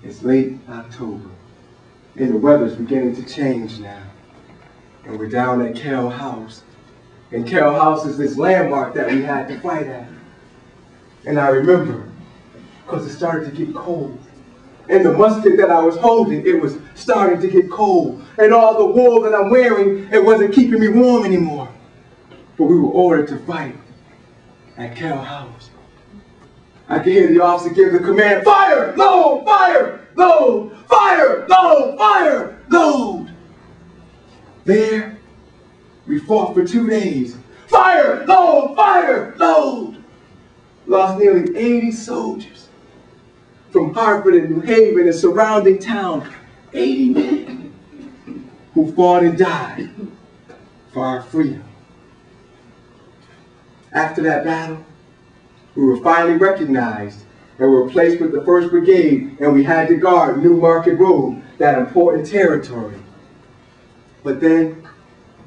It's late October, and the weather's beginning to change now. And we're down at Kell House. And Kell House is this landmark that we had to fight at. And I remember, because it started to get cold. And the musket that I was holding, it was starting to get cold. And all the wool that I'm wearing, it wasn't keeping me warm anymore. But we were ordered to fight at Kell House. I could hear the officer give the command, fire, load, fire, load, fire, load, fire, load. There, we fought for 2 days. Fire, load, fire, load. Lost nearly 80 soldiers from Hartford and New Haven and surrounding town. 80 men who fought and died for our freedom. After that battle, we were finally recognized and were placed with the 1st Brigade, and we had to guard New Market Road, that important territory. But then,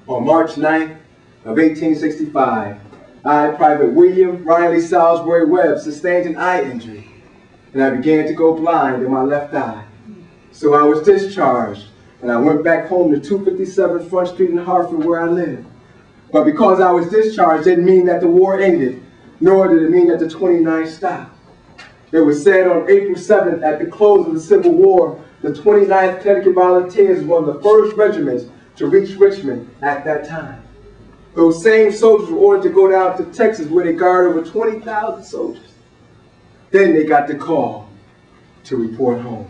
on March 9th of 1865, I, Private William Riley Salisbury Webb, sustained an eye injury, and I began to go blind in my left eye. So I was discharged, and I went back home to 257 Front Street in Hartford, where I live. But because I was discharged didn't mean that the war ended, nor did it mean that the 29th stopped. It was said on April 7th, at the close of the Civil War, the 29th Connecticut Volunteers was one of the first regiments to reach Richmond at that time. Those same soldiers were ordered to go down to Texas, where they guarded over 20,000 soldiers. Then they got the call to report home.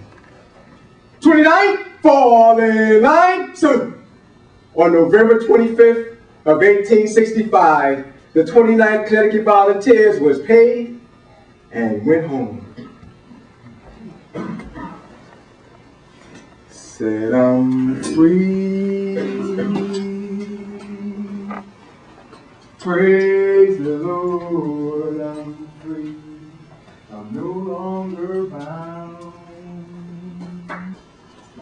29th, fall in line, salute. On November 25th of 1865, the 29th Connecticut Volunteers was paid and went home. Said I'm free, praise the Lord, I'm free, I'm no longer bound.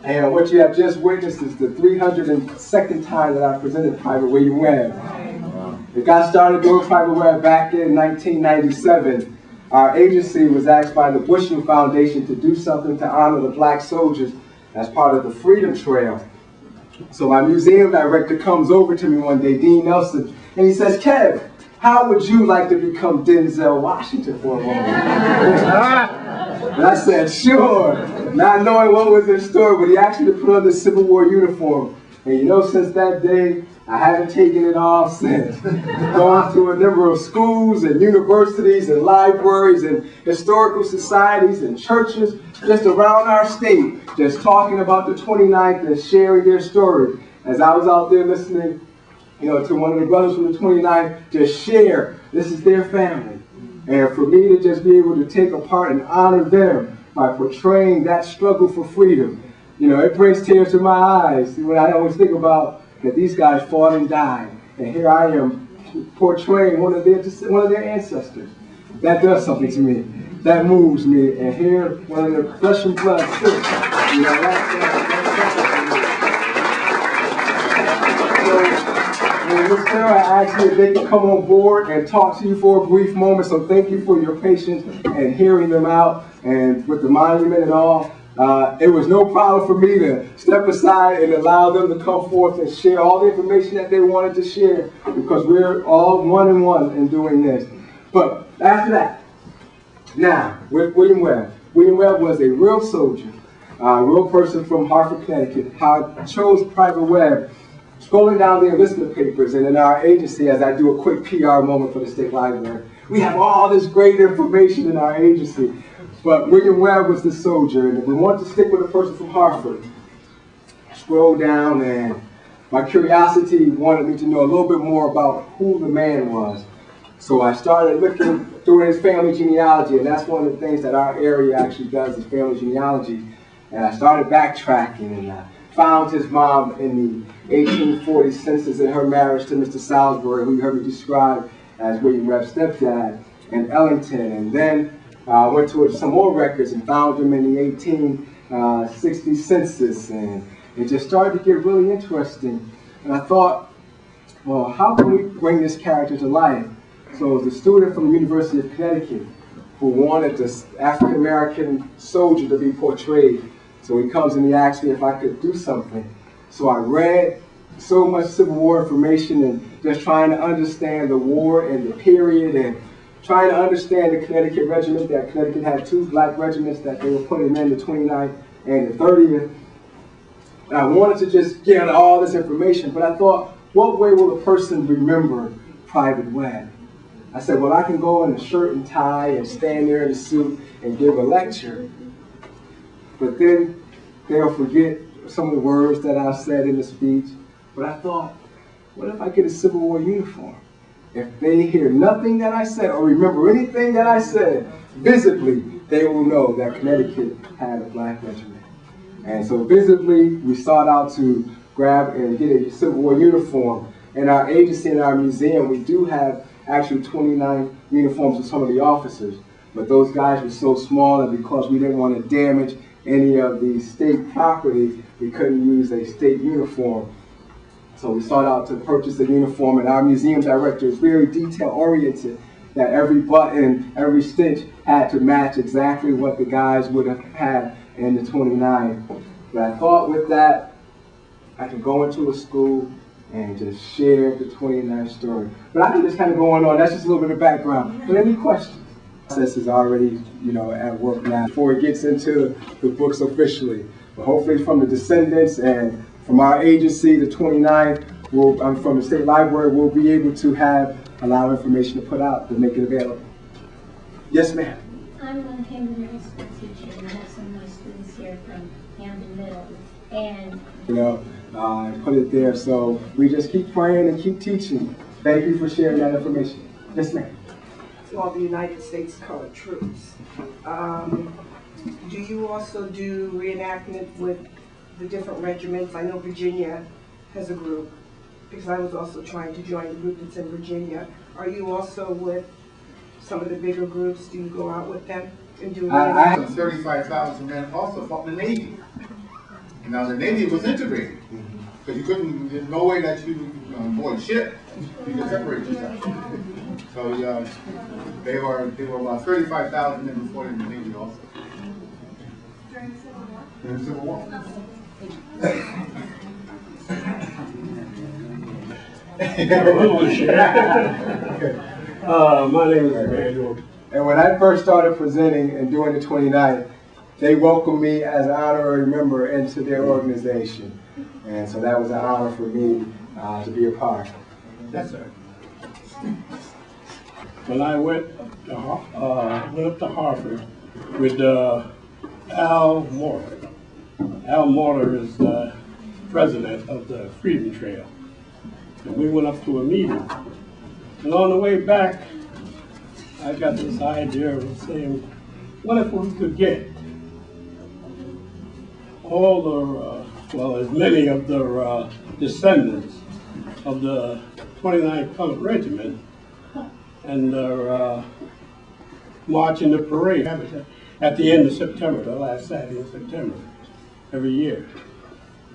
And what you have just witnessed is the 302nd time that I presented Private William Webb. It got started doing Private Webb back in 1997. Our agency was asked by the Bushman Foundation to do something to honor the black soldiers as part of the Freedom Trail. So my museum director comes over to me one day, Dean Nelson, and he says, Kev, how would you like to become Denzel Washington for a moment? And I said, sure, not knowing what was in store, but he asked me to put on the Civil War uniform. And you know, since that day, I haven't taken it off since. Gone to a number of schools and universities and libraries and historical societies and churches just around our state, just talking about the 29th and sharing their story. As I was out there listening, to one of the brothers from the 29th, just share, this is their family. And for me to just be able to take a part and honor them by portraying that struggle for freedom, it brings tears to my eyes when I always think about that these guys fought and died. And here I am portraying one of their ancestors. That does something to me. That moves me. And here, one of their flesh and blood too. Ms. Sarah asked me if they could come on board and talk to you for a brief moment. So thank you for your patience and hearing them out, and with the monument and all. It was no problem for me to step aside and allow them to come forth and share all the information that they wanted to share, because we're all one and one in doing this. But after that, now, with William Webb. William Webb was a real soldier, a real person from Hartford, Connecticut. How I chose Private Webb, scrolling down the enlistment papers, and in our agency, as I do a quick PR moment for the State Library, we have all this great information in our agency. But William Webb was the soldier, and if we want to stick with a person from Hartford, scroll down, and my curiosity wanted me to know a little bit more about who the man was. So I started looking through his family genealogy, and that's one of the things that our area actually does, is family genealogy. And I started backtracking, and I found his mom in the 1840 census and her marriage to Mr. Salisbury, who you heard me describe as William Webb's stepdad, in Ellington. And then I went to some more records and found him in the 1860 census, and it just started to get really interesting. And I thought, well, how can we bring this character to life? So as a student from the University of Connecticut, who wanted this African American soldier to be portrayed. So he comes and he asked me if I could do something. So I read so much Civil War information and just trying to understand the war and the period and trying to understand the Connecticut regiment, that Connecticut had 2 black regiments that they were putting in, the 29th and the 30th. And I wanted to just get all this information, but I thought, what way will a person remember Private Webb? I said, well, I can go in a shirt and tie and stand there in a suit and give a lecture, but then they'll forget some of the words that I said in the speech. But I thought, what if I get a Civil War uniform? If they hear nothing that I said or remember anything that I said, visibly, they will know that Connecticut had a black regiment. And so visibly, we sought out to grab and get a Civil War uniform. In our agency, in our museum, we do have actually 29 uniforms of some of the officers. But those guys were so small, and because we didn't want to damage any of the state property, we couldn't use a state uniform. So we sought out to purchase a uniform, and our museum director is very detail-oriented, that every button, every stitch had to match exactly what the guys would have had in the 29. But I thought with that, I could go into a school and just share the 29 story. But I can just kind of go on. That's just a little bit of background. But any questions? The process is already, at work now before it gets into the books officially. But hopefully from the descendants and from our agency, the 29, from the State Library, we'll be able to have a lot of information to put out to make it available. Yes, ma'am. I'm a Hamden Middle School teacher, and I have some of my students here from Hamden Middle. And put it there. So we just keep praying and keep teaching. Thank you for sharing that information. Yes, ma'am. To all the United States Colored Troops. Do you also do reenactment with the different regiments? I know Virginia has a group, because I was also trying to join the group that's in Virginia. Are you also with some of the bigger groups? Do you go out with them and do reenactment? 35,000 men also fought in the Navy. Now the Navy was integrated, because you couldn't, there's no way that you board ship, you could separate yourself. So they were about 35,000 men before in the Navy also. During the Civil War? During the Civil War. My name is Emmanuel. And when I first started presenting and doing the 29th, they welcomed me as an honorary member into their organization. And so that was an honor for me to be a part. Yes, sir. When I went up to Hartford with Al Mortar. Al Mortar is the president of the Freedom Trail. And we went up to a meeting. And on the way back, I got this idea of saying, what if we could get all the, as many of the descendants of the 29th Colored Regiment and march in the parade at the end of September, the last Saturday in September, every year.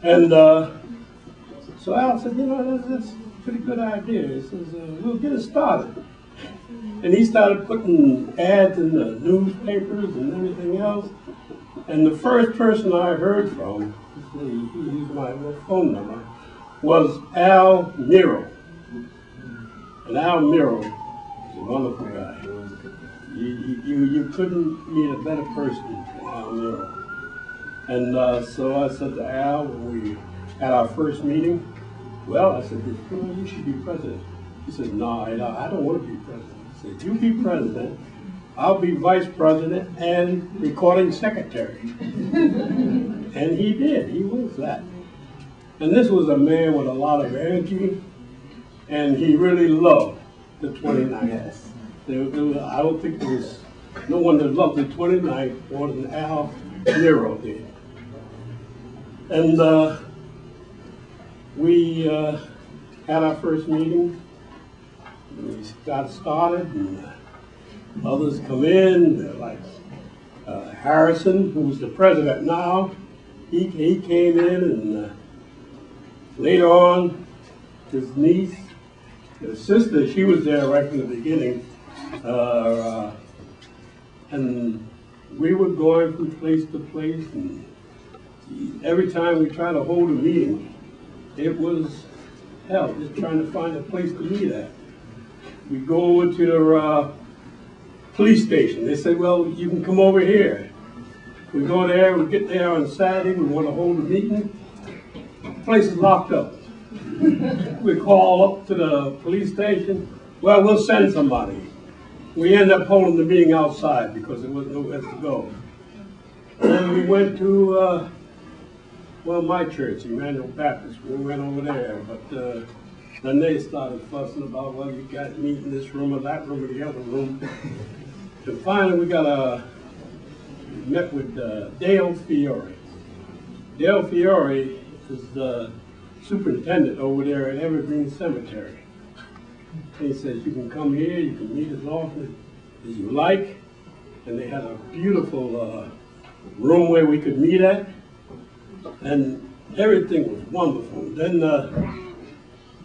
And so Al said, that's a pretty good idea. He says, we'll get it started. And he started putting ads in the newspapers and everything else. And the first person I heard from, he used my phone number, was Al Miro. And Al Miro is a wonderful guy. You couldn't meet a better person than Al Miro. And so I said to Al, when we had our first meeting, well, I said, you should be president. He said, no, I don't want to be president. I said, you be president, I'll be vice president and recording secretary. And he did, he was that. And this was a man with a lot of energy, and he really loved the 29th. Yes. I don't think there was no one that loved the 29th more than Al Miro did. And we had our first meeting. We got started, and others come in, like Harrison, who's the president now. He came in, and later on, his niece, his sister, she was there right from the beginning. And we were going from place to place, and every time we tried to hold a meeting, it was hell, just trying to find a place to meet at. We go over to the police station. They said, well, you can come over here. We go there, we get there on Saturday, we want to hold a meeting. The place is locked up. We call up to the police station. Well, we'll send somebody. We end up holding the meeting outside because there was nowhere to go. And we went to, well, my church, Emmanuel Baptist. We went over there, but then they started fussing about, well, you got to meet in this room or that room or the other room. And finally, we met with Dale Fiore. Dale Fiore is the superintendent over there at Evergreen Cemetery. He says, you can come here, you can meet as often as you like. And they had a beautiful room where we could meet at. And everything was wonderful. Then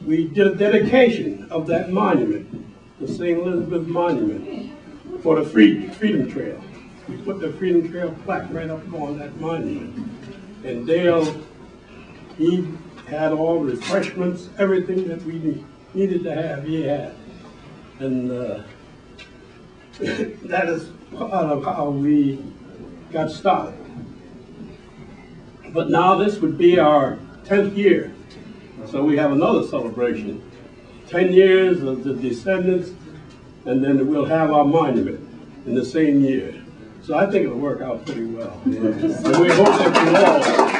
we did a dedication of that monument, the St. Elizabeth Monument, for the Freedom Trail. We put the Freedom Trail plaque right up on that monument. And Dale, he had all the refreshments, everything that we needed to have, he had. And that is part of how we got started. But now this would be our 10th year. So we have another celebration. 10 years of the descendants, and then we'll have our monument in the same year. So I think it'll work out pretty well. And we hope that you all